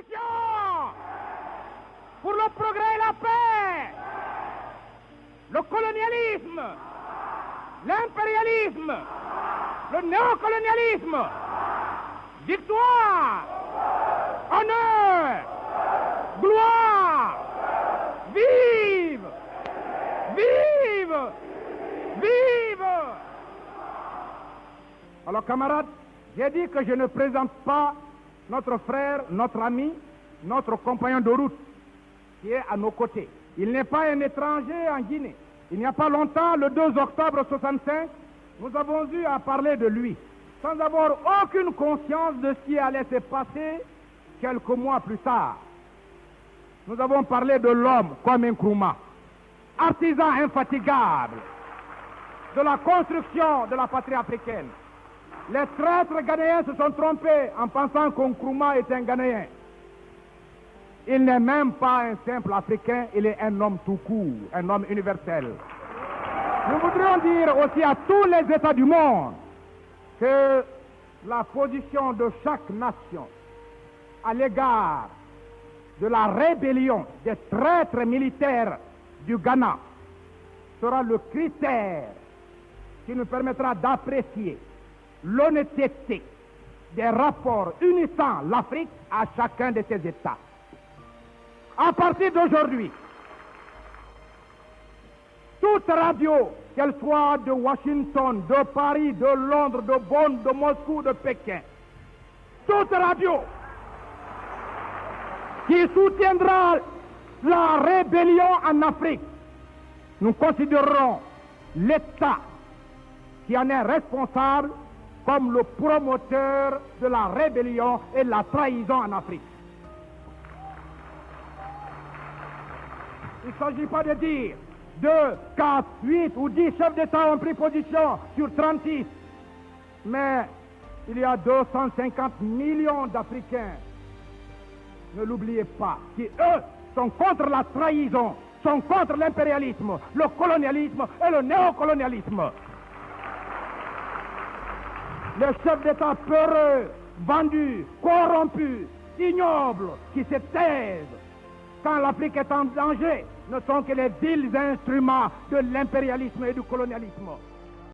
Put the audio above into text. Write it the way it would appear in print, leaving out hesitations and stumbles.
révolution, pour le progrès et la paix, le colonialisme, l'impérialisme, le néocolonialisme, victoire, honneur, gloire, vive, vive, vive. Alors camarades, j'ai dit que je ne présente pas notre frère, notre ami, notre compagnon de route qui est à nos côtés. Il n'est pas un étranger en Guinée. Il n'y a pas longtemps, le 2 octobre 65, nous avons eu à parler de lui, sans avoir aucune conscience de ce qui allait se passer quelques mois plus tard. Nous avons parlé de l'homme comme un Nkrumah, artisan infatigable de la construction de la patrie africaine. Les traîtres ghanéens se sont trompés en pensant que Nkrumah est un Ghanéen. Il n'est même pas un simple Africain, il est un homme tout court, un homme universel. Nous voudrions dire aussi à tous les États du monde que la position de chaque nation à l'égard de la rébellion des traîtres militaires du Ghana sera le critère qui nous permettra d'apprécier l'honnêteté des rapports unissant l'Afrique à chacun de ses États. À partir d'aujourd'hui, toute radio, qu'elle soit de Washington, de Paris, de Londres, de Bonn, de Moscou, de Pékin, toute radio qui soutiendra la rébellion en Afrique, nous considérerons l'État qui en est responsable comme le promoteur de la rébellion et de la trahison en Afrique. Il ne s'agit pas de dire 2, 4, 8 ou 10 chefs d'État ont pris position sur 36. Mais il y a 250 millions d'Africains, ne l'oubliez pas, qui eux sont contre la trahison, sont contre l'impérialisme, le colonialisme et le néocolonialisme. Les chefs d'État peureux, vendus, corrompus, ignobles, qui se taisent quand l'Afrique est en danger, ne sont que les vils instruments de l'impérialisme et du colonialisme.